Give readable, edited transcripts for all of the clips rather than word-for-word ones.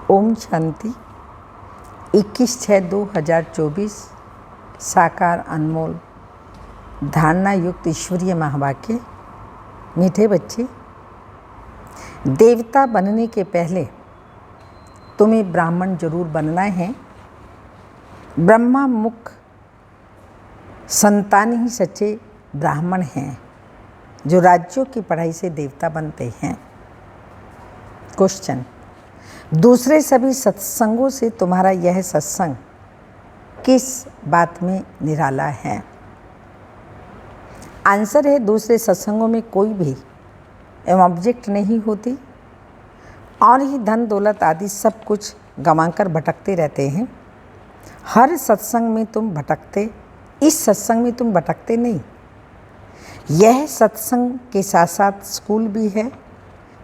ओम शांति। 21/6/2024 साकार अनमोल धारणा युक्त ईश्वरीय महावाक्य। मीठे बच्चे, देवता बनने के पहले तुम्हें ब्राह्मण जरूर बनना है। ब्रह्मा मुख संतान ही सच्चे ब्राह्मण हैं जो राज्यों की पढ़ाई से देवता बनते हैं। क्वेश्चन, दूसरे सभी सत्संगों से तुम्हारा यह सत्संग किस बात में निराला है? आंसर है, दूसरे सत्संगों में कोई भी ऑब्जेक्ट नहीं होती और ही धन दौलत आदि सब कुछ गंवाकर भटकते रहते हैं। हर सत्संग में तुम भटकते, इस सत्संग में तुम भटकते नहीं। यह सत्संग के साथ साथ स्कूल भी है।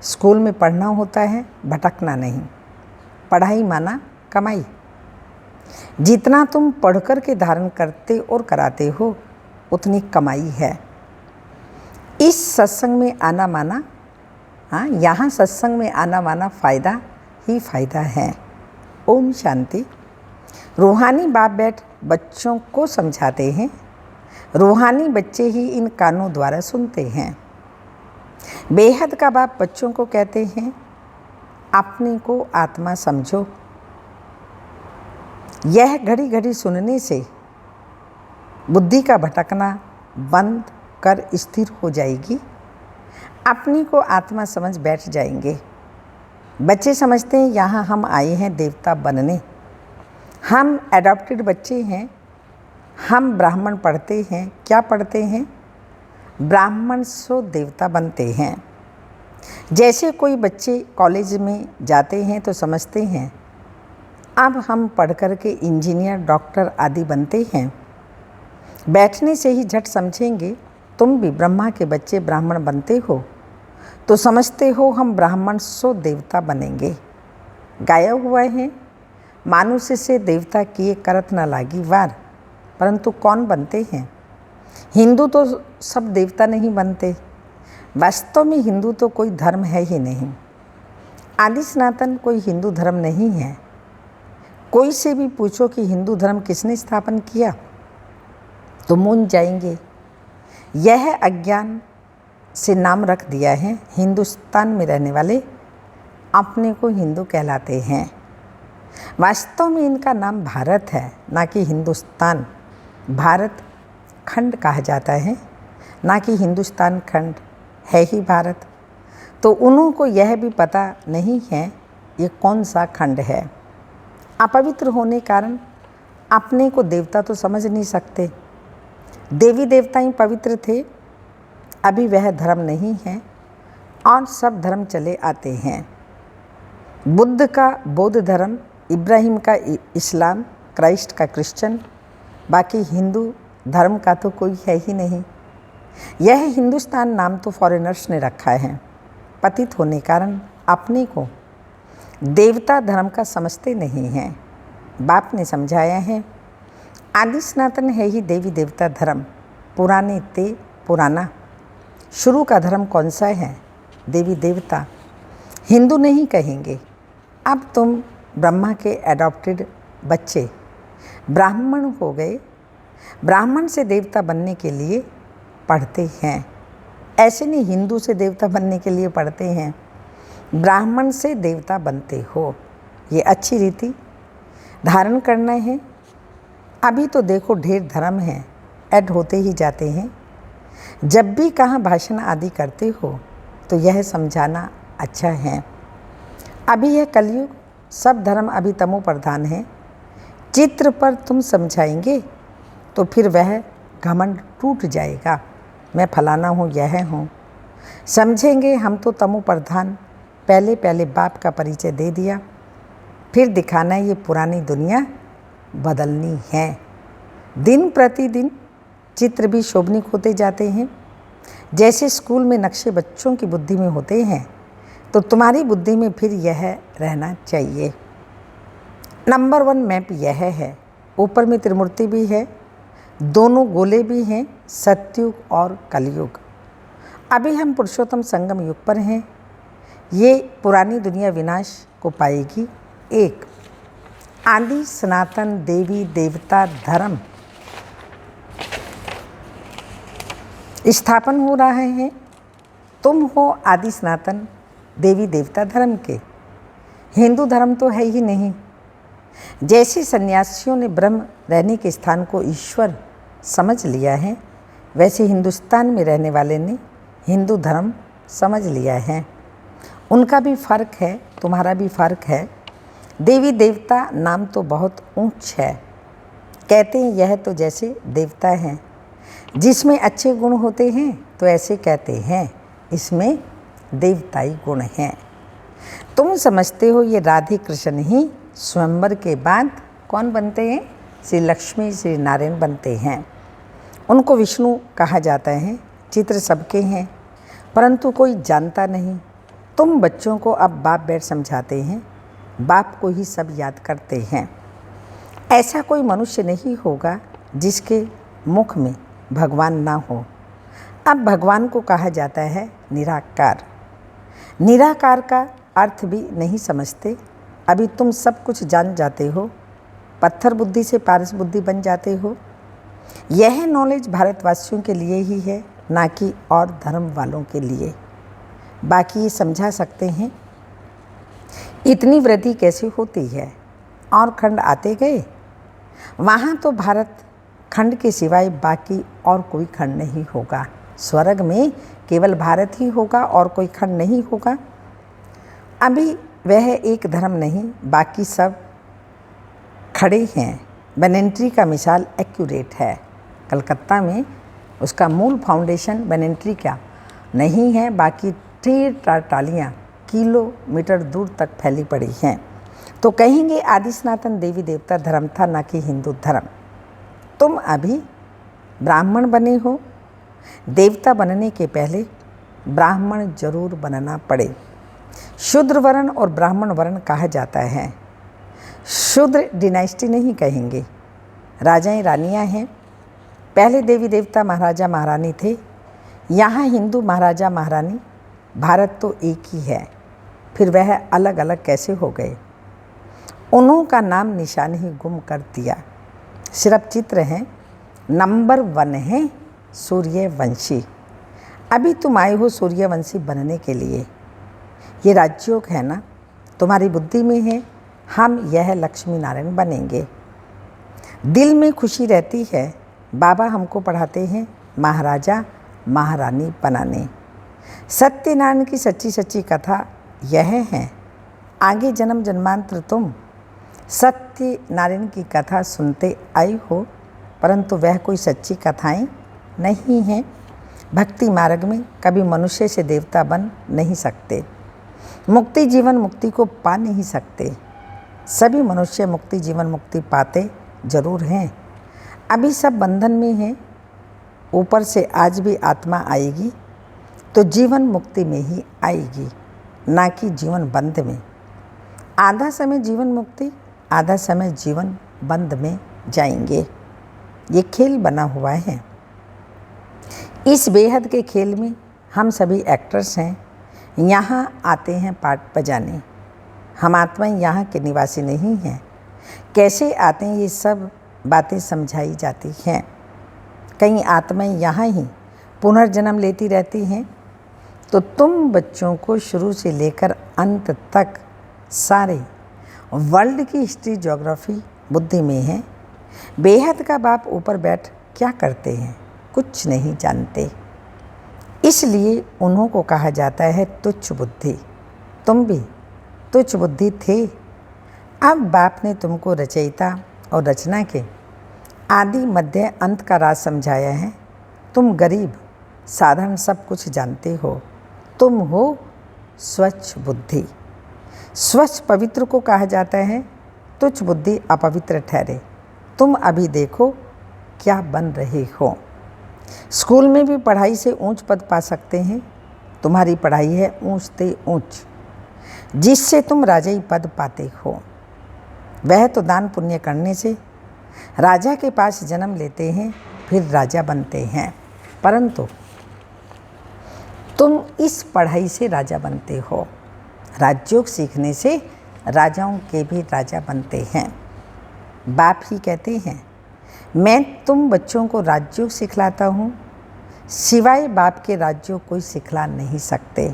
स्कूल में पढ़ना होता है, भटकना नहीं। पढ़ाई माना कमाई। जितना तुम पढ़कर के धारण करते और कराते हो उतनी कमाई है। इस सत्संग में आना माना, यहाँ सत्संग में आना माना फ़ायदा ही फ़ायदा है। ओम शांति। रूहानी बाप बैठ बच्चों को समझाते हैं। रूहानी बच्चे ही इन कानों द्वारा सुनते हैं। बेहद का बाप बच्चों को कहते हैं, अपने को आत्मा समझो। यह घड़ी घड़ी सुनने से बुद्धि का भटकना बंद कर स्थिर हो जाएगी। अपनी को आत्मा समझ बैठ जाएंगे। बच्चे समझते हैं यहाँ हम आए हैं देवता बनने। हम एडॉप्टेड बच्चे हैं। हम ब्राह्मण पढ़ते हैं। क्या पढ़ते हैं? ब्राह्मण सो देवता बनते हैं। जैसे कोई बच्चे कॉलेज में जाते हैं तो समझते हैं अब हम पढ़ कर के इंजीनियर, डॉक्टर आदि बनते हैं। बैठने से ही झट समझेंगे तुम भी ब्रह्मा के बच्चे ब्राह्मण बनते हो तो समझते हो हम ब्राह्मण सो देवता बनेंगे। गाया हुआ है, मानुष्य से देवता किए करत न लागी वार। परंतु कौन बनते हैं? हिंदू तो सब देवता नहीं बनते। वास्तव में हिंदू तो कोई धर्म है ही नहीं। आदि सनातन कोई हिंदू धर्म नहीं है। कोई से भी पूछो कि हिंदू धर्म किसने स्थापन किया तो मूंझ जाएंगे। यह अज्ञान से नाम रख दिया है। हिंदुस्तान में रहने वाले अपने को हिंदू कहलाते हैं। वास्तव में इनका नाम भारत है, ना कि हिंदुस्तान। भारत खंड कहा जाता है, ना कि हिंदुस्तान खंड है ही भारत। तो उन्हों को यह भी पता नहीं है ये कौन सा खंड है। अपवित्र होने कारण अपने को देवता तो समझ नहीं सकते। देवी देवता ही पवित्र थे। अभी वह धर्म नहीं है और सब धर्म चले आते हैं। बुद्ध का बौद्ध धर्म, इब्राहिम का इस्लाम, क्राइस्ट का क्रिश्चियन, बाकी हिंदू धर्म का तो कोई है ही नहीं। यह हिंदुस्तान नाम तो फॉरेनर्स ने रखा है। पतित होने कारण अपने को देवता धर्म का समझते नहीं हैं। बाप ने समझाया है, आदि सनातन है ही देवी देवता धर्म। पुराने ते पुराना। शुरू का धर्म कौन सा है? देवी देवता। हिंदू नहीं कहेंगे। अब तुम ब्रह्मा के एडॉप्टेड बच्चे ब्राह्मण हो गए। ब्राह्मण से देवता बनने के लिए पढ़ते हैं। ऐसे नहीं हिंदू से देवता बनने के लिए पढ़ते हैं। ब्राह्मण से देवता बनते हो। ये अच्छी रीति धारण करना है। अभी तो देखो ढेर धर्म हैं, ऐड होते ही जाते हैं। जब भी कहाँ भाषण आदि करते हो तो यह समझाना अच्छा है। अभी यह कलयुग, सब धर्म अभी तमो प्रधान है। चित्र पर तुम समझाएंगे तो फिर वह घमंड टूट जाएगा। मैं फलाना हूँ, यह हूँ। समझेंगे हम तो तमो प्रधान। पहले बाप का परिचय दे दिया, फिर दिखाना ये पुरानी दुनिया बदलनी है। दिन प्रतिदिन चित्र भी शोभनिक होते जाते हैं। जैसे स्कूल में नक्शे बच्चों की बुद्धि में होते हैं तो तुम्हारी बुद्धि में फिर यह रहना चाहिए। नंबर 1 मैप यह है। ऊपर में त्रिमूर्ति भी है, दोनों गोले भी हैं, सतयुग और कलयुग। अभी हम पुरुषोत्तम संगम युग पर हैं। ये पुरानी दुनिया विनाश को पाएगी एक आदि सनातन देवी देवता धर्म स्थापन हो रहा है। तुम हो आदि सनातन देवी देवता धर्म के। हिंदू धर्म तो है ही नहीं। जैसे सन्यासियों ने ब्रह्म रहने के स्थान को ईश्वर समझ लिया है, वैसे हिंदुस्तान में रहने वाले ने हिंदू धर्म समझ लिया है। उनका भी फर्क है, तुम्हारा भी फर्क है। देवी देवता नाम तो बहुत ऊंच है। कहते हैं यह तो जैसे देवता हैं, जिसमें अच्छे गुण होते हैं तो ऐसे कहते हैं इसमें देवताई गुण हैं। तुम समझते हो ये राधे कृष्ण ही स्वयंवर के बाद कौन बनते हैं? श्री लक्ष्मी श्री नारायण बनते हैं। उनको विष्णु कहा जाता है। चित्र सबके हैं परंतु कोई जानता नहीं। तुम बच्चों को अब बाप बैठ समझाते हैं, बाप को ही सब याद करते हैं। ऐसा कोई मनुष्य नहीं होगा जिसके मुख में भगवान ना हो। अब भगवान को कहा जाता है निराकार। निराकार का अर्थ भी नहीं समझते। अभी तुम सब कुछ जान जाते हो, पत्थर बुद्धि से पारस बुद्धि बन जाते हो। यह नॉलेज भारतवासियों के लिए ही है, ना कि और धर्म वालों के लिए। बाकी ये समझा सकते हैं इतनी वृद्धि कैसे होती है। और खंड आते गए, वहाँ तो भारत खंड के सिवाय बाकी और कोई खंड नहीं होगा। स्वर्ग में केवल भारत ही होगा और कोई खंड नहीं होगा। अभी वह एक धर्म नहीं, बाकी सब खड़े हैं। बेनेंट्री का मिसाल एक्यूरेट है। कलकत्ता में उसका मूल फाउंडेशन बेनेंट्री का नहीं है, बाकी टालियाँ किलोमीटर दूर तक फैली पड़ी हैं। तो कहेंगे आदि सनातन देवी देवता धर्म था, ना कि हिंदू धर्म। तुम अभी ब्राह्मण बने हो। देवता बनने के पहले ब्राह्मण जरूर बनना पड़े। शूद्र वर्ण और ब्राह्मण वर्ण कहा जाता है। शूद्र डिनाइस्टी नहीं कहेंगे। राजाएं रानियां हैं। पहले देवी देवता महाराजा महारानी थे। यहाँ हिंदू महाराजा महारानी। भारत तो एक ही है, फिर वह अलग अलग कैसे हो गए? उन्हों का नाम निशान ही गुम कर दिया। सिर्फ चित्र हैं। नंबर 1 है सूर्यवंशी। अभी तुम आए हो सूर्यवंशी बनने के लिए। ये राजयोग है ना, तुम्हारी बुद्धि में है हम यह लक्ष्मी नारायण बनेंगे। दिल में खुशी रहती है। बाबा हमको पढ़ाते हैं महाराजा महारानी बनाने। सत्यनारायण की सच्ची सच्ची कथा यह है। आगे जन्म जन्मांतर तुम सत्यनारायण की कथा सुनते आए हो, परंतु वह कोई सच्ची कथाएं नहीं हैं। भक्ति मार्ग में कभी मनुष्य से देवता बन नहीं सकते। मुक्ति जीवन मुक्ति को पा नहीं सकते। सभी मनुष्य मुक्ति जीवन मुक्ति पाते जरूर हैं। अभी सब बंधन में हैं। ऊपर से आज भी आत्मा आएगी तो जीवन मुक्ति में ही आएगी, ना कि जीवन बंध में। आधा समय जीवन मुक्ति, आधा समय जीवन बंध में जाएंगे। ये खेल बना हुआ है। इस बेहद के खेल में हम सभी एक्टर्स हैं। यहाँ आते हैं पार्ट बजाने। हम आत्माएं यहाँ के निवासी नहीं हैं। कैसे आते हैं ये सब बातें समझाई जाती हैं। कई आत्माएं यहाँ ही पुनर्जन्म लेती रहती हैं। तो तुम बच्चों को शुरू से लेकर अंत तक सारे वर्ल्ड की हिस्ट्री ज्योग्राफी बुद्धि में है। बेहद का बाप ऊपर बैठ क्या करते हैं? कुछ नहीं जानते। इसलिए उन्हों को कहा जाता है तुच्छ बुद्धि। तुम भी तुच्छ बुद्धि थे। अब बाप ने तुमको रचयिता और रचना के आदि मध्य अंत का राज समझाया है। तुम गरीब साधारण सब कुछ जानते हो। तुम हो स्वच्छ बुद्धि। स्वच्छ पवित्र को कहा जाता है। तुच्छ बुद्धि अपवित्र ठहरे। तुम अभी देखो क्या बन रहे हो। स्कूल में भी पढ़ाई से ऊंच पद पा सकते हैं। तुम्हारी पढ़ाई है ऊंच ते ऊंच, जिससे तुम राजाई पद पाते हो। वह तो दान पुण्य करने से राजा के पास जन्म लेते हैं, फिर राजा बनते हैं। परंतु तुम इस पढ़ाई से राजा बनते हो। राजयोग सीखने से राजाओं के भी राजा बनते हैं। बाप ही कहते हैं, मैं तुम बच्चों को राजयोग सिखलाता हूँ, सिवाय बाप के राजयोग कोई सिखला नहीं सकते।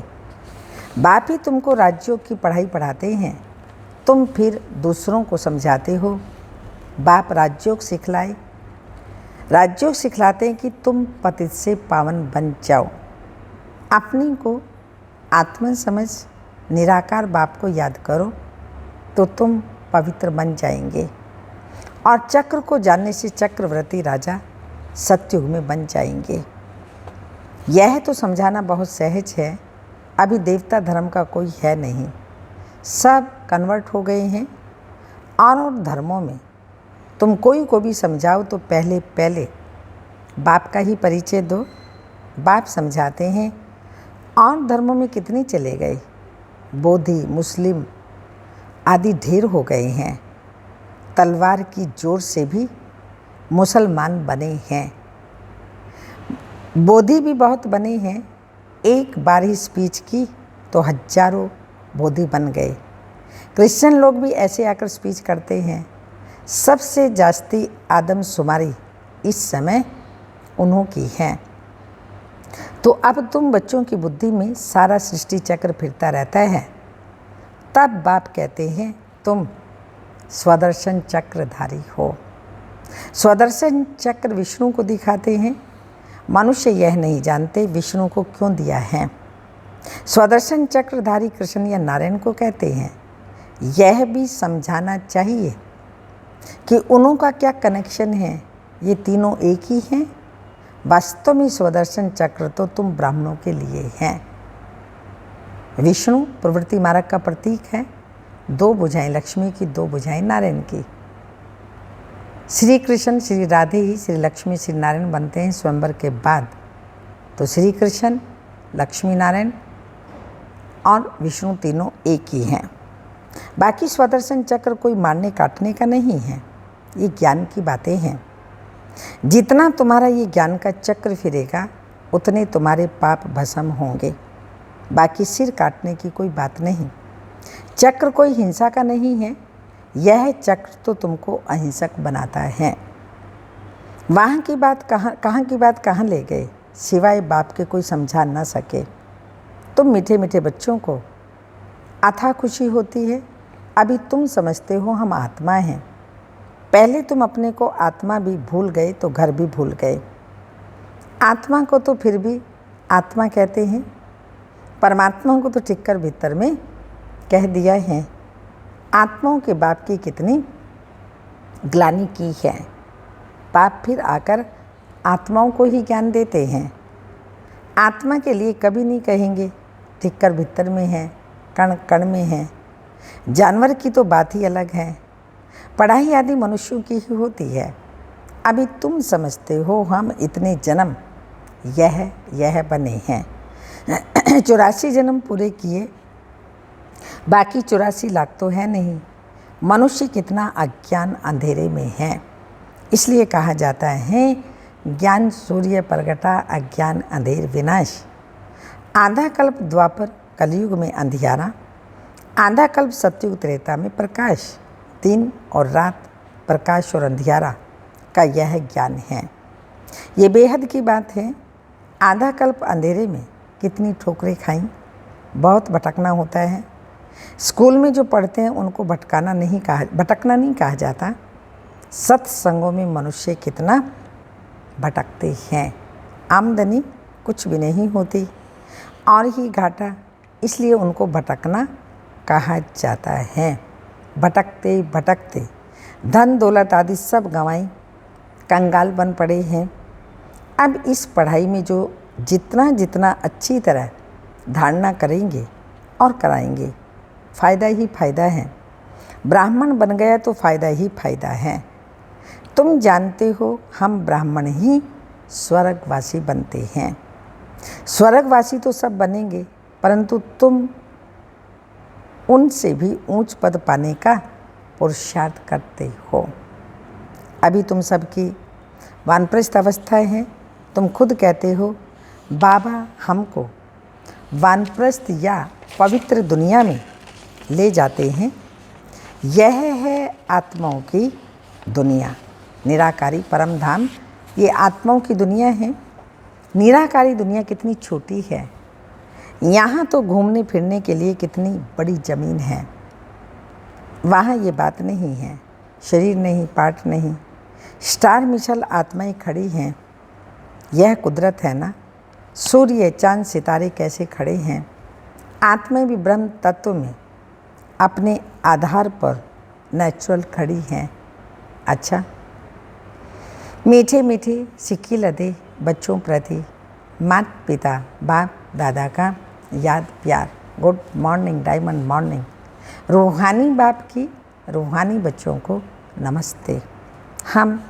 बाप ही तुमको राजयोग की पढ़ाई पढ़ाते हैं, तुम फिर दूसरों को समझाते हो। बाप राजयोग सिखलाए, राजयोग सिखलाते हैं कि तुम पतित से पावन बन जाओ। अपनी को आत्मन समझ निराकार बाप को याद करो तो तुम पवित्र बन जाएंगे और चक्र को जानने से चक्रवर्ती राजा सतयुग में बन जाएंगे। यह तो समझाना बहुत सहज है। अभी देवता धर्म का कोई है नहीं, सब कन्वर्ट हो गए हैं। और धर्मों में तुम कोई को भी समझाओ तो पहले बाप का ही परिचय दो। बाप समझाते हैं। और धर्मों में कितने चले गए, बोधि, मुस्लिम आदि ढेर हो गए हैं। तलवार की जोर से भी मुसलमान बने हैं, बोधि भी बहुत बने हैं। एक बार ही स्पीच की तो हजारों बोधि बन गए। क्रिश्चियन लोग भी ऐसे आकर स्पीच करते हैं। सबसे जास्ती आदमशुमारी इस समय उन्हों की है। तो अब तुम बच्चों की बुद्धि में सारा सृष्टि चक्र फिरता रहता है। तब बाप कहते हैं तुम स्वदर्शन चक्रधारी हो। स्वदर्शन चक्र विष्णु को दिखाते हैं। मनुष्य यह नहीं जानते विष्णु को क्यों दिया है। स्वदर्शन चक्रधारी कृष्ण या नारायण को कहते हैं। यह भी समझाना चाहिए कि उन्हों का क्या कनेक्शन है। ये तीनों एक ही हैं। वास्तव में स्वदर्शन चक्र तो तुम ब्राह्मणों के लिए हैं। विष्णु प्रवृत्ति मार्ग का प्रतीक है। 2 भुजाएं लक्ष्मी की, 2 भुजाएं नारायण की। श्री कृष्ण श्री राधे ही श्री लक्ष्मी श्री नारायण बनते हैं स्वयंवर के बाद। तो श्री कृष्ण, लक्ष्मी नारायण और विष्णु तीनों एक ही हैं। बाकी स्वदर्शन चक्र कोई मारने काटने का नहीं है, ये ज्ञान की बातें हैं। जितना तुम्हारा ये ज्ञान का चक्र फिरेगा उतने तुम्हारे पाप भस्म होंगे। बाकी सिर काटने की कोई बात नहीं। चक्र कोई हिंसा का नहीं है। यह चक्र तो तुमको अहिंसक बनाता है। वहाँ की बात कहाँ ले गए, सिवाय बाप के कोई समझा न सके। तुम मीठे मीठे बच्चों को अथाह खुशी होती है। अभी तुम समझते हो हम आत्मा हैं। पहले तुम अपने को आत्मा भी भूल गए तो घर भी भूल गए। आत्मा को तो फिर भी आत्मा कहते हैं, परमात्मा को तो टिककर भीतर में कह दिया है। आत्माओं के बाप की कितनी ग्लानि की है। बाप फिर आकर आत्माओं को ही ज्ञान देते हैं। आत्मा के लिए कभी नहीं कहेंगे टिककर भीतर में है, कण कण में है। जानवर की तो बात ही अलग है। पढ़ाई आदि मनुष्यों की ही होती है। अभी तुम समझते हो हम इतने जन्म यह बने हैं। 84 जन्म पूरे किए, बाकी 84 लाख तो है नहीं। मनुष्य कितना अज्ञान अंधेरे में है। इसलिए कहा जाता है ज्ञान सूर्य प्रगटा, अज्ञान अंधेर विनाश। आधा कल्प द्वापर कलयुग में अंधियारा, आधा कल्प सतयुग त्रेता में प्रकाश। दिन और रात, प्रकाश और अंधियारा का यह ज्ञान है। ये बेहद की बात है। आधा कल्प अंधेरे में कितनी ठोकरें खाई, बहुत भटकना होता है। स्कूल में जो पढ़ते हैं उनको भटकना नहीं कहा जाता। सत्संगों में मनुष्य कितना भटकते हैं। आमदनी कुछ भी नहीं होती और ही घाटा, इसलिए उनको भटकना कहा जाता है। भटकते भटकते धन दौलत आदि सब गंवाई, कंगाल बन पड़े हैं। अब इस पढ़ाई में जो जितना अच्छी तरह धारणा करेंगे और कराएंगे, फ़ायदा ही फ़ायदा है। ब्राह्मण बन गया तो फ़ायदा ही फ़ायदा है। तुम जानते हो हम ब्राह्मण ही स्वर्गवासी बनते हैं। स्वर्गवासी तो सब बनेंगे, परंतु तुम उनसे भी ऊंच पद पाने का पुरुषार्थ करते हो। अभी तुम सबकी वानप्रस्थ अवस्था है। तुम खुद कहते हो बाबा हमको वानप्रस्थ या पवित्र दुनिया में ले जाते हैं यह है आत्माओं की दुनिया। निराकारी परम धाम ये आत्माओं की दुनिया है। निराकारी दुनिया कितनी छोटी है। यहाँ तो घूमने फिरने के लिए कितनी बड़ी ज़मीन है। वहाँ ये बात नहीं है। शरीर नहीं, पार्ट नहीं, स्टार मिशल आत्माएं खड़ी हैं। यह कुदरत है ना। सूर्य, चांद, सितारे कैसे खड़े हैं। आत्माएं भी ब्रह्म तत्व में अपने आधार पर नेचुरल खड़ी हैं। अच्छा, मीठे मीठे सिक्के लदे बच्चों प्रति माता पिता बाप दादा का याद प्यार। Good morning, diamond morning. रूहानी बाप की रूहानी बच्चों को नमस्ते। हम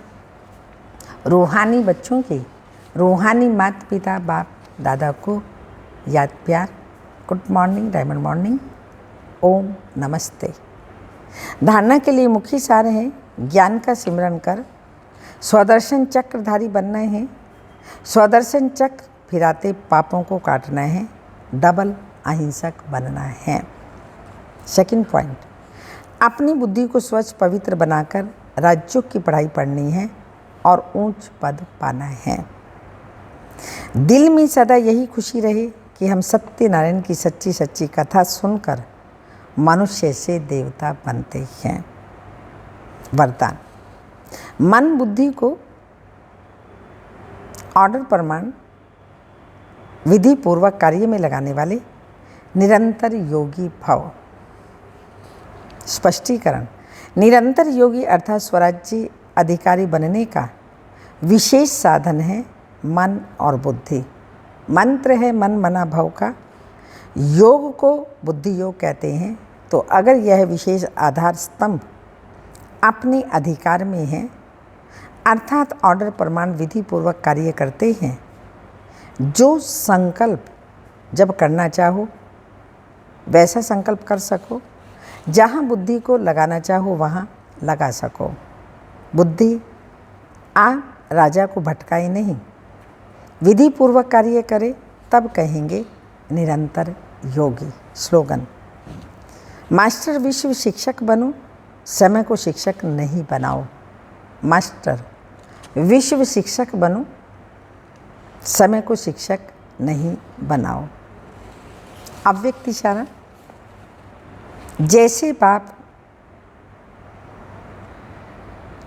रूहानी बच्चों की रूहानी माता पिता बाप दादा को याद प्यार। गुड मॉर्निंग, डायमंड मॉर्निंग, ओम नमस्ते। धारणा के लिए मुख्य सार है ज्ञान का सिमरन कर स्वदर्शन चक्रधारी बनना है। स्वदर्शन चक्र फिराते पापों को काटना है। डबल अहिंसक बनना है। सेकंड पॉइंट, अपनी बुद्धि को स्वच्छ पवित्र बनाकर राज्यों की पढ़ाई पढ़नी है और ऊंच पद पाना है। दिल में सदा यही खुशी रहे कि हम सत्यनारायण की सच्ची सच्ची कथा सुनकर मनुष्य से देवता बनते हैं। वरदान, मन बुद्धि को ऑर्डर प्रमाण विधि पूर्वक कार्य में लगाने वाले निरंतर योगी भव। स्पष्टीकरण, निरंतर योगी अर्थात स्वराज्य अधिकारी बनने का विशेष साधन है मन और बुद्धि। मंत्र है मन मना भव का। योग को बुद्धि योग कहते हैं। तो अगर यह विशेष आधार स्तंभ अपने अधिकार में है अर्थात ऑर्डर प्रमाण विधि पूर्वक कार्य करते हैं, जो संकल्प जब करना चाहो वैसा संकल्प कर सको, जहाँ बुद्धि को लगाना चाहो वहाँ लगा सको। बुद्धि आप राजा को भटकाए नहीं, विधि पूर्वक कार्य करे तब कहेंगे निरंतर योगी। स्लोगन, मास्टर विश्व शिक्षक बनो, समय को शिक्षक नहीं बनाओ। मास्टर विश्व शिक्षक बनो, समय को शिक्षक नहीं बनाओ। अव्यक्त इशारा, जैसे बाप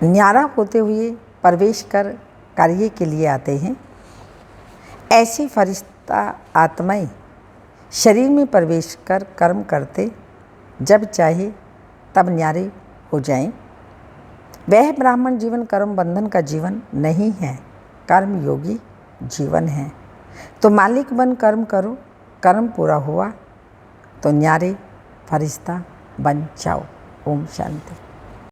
न्यारा होते हुए प्रवेश कर कार्य के लिए आते हैं, ऐसे फरिश्ता आत्माएं शरीर में प्रवेश कर कर्म करते जब चाहे तब न्यारे हो जाएं। वह ब्राह्मण जीवन कर्म बंधन का जीवन नहीं है, कर्म योगी जीवन है। तो मालिक बन कर्म करो, कर्म पूरा हुआ तो न्यारे फरिश्ता बन जाओ। ओम शांति।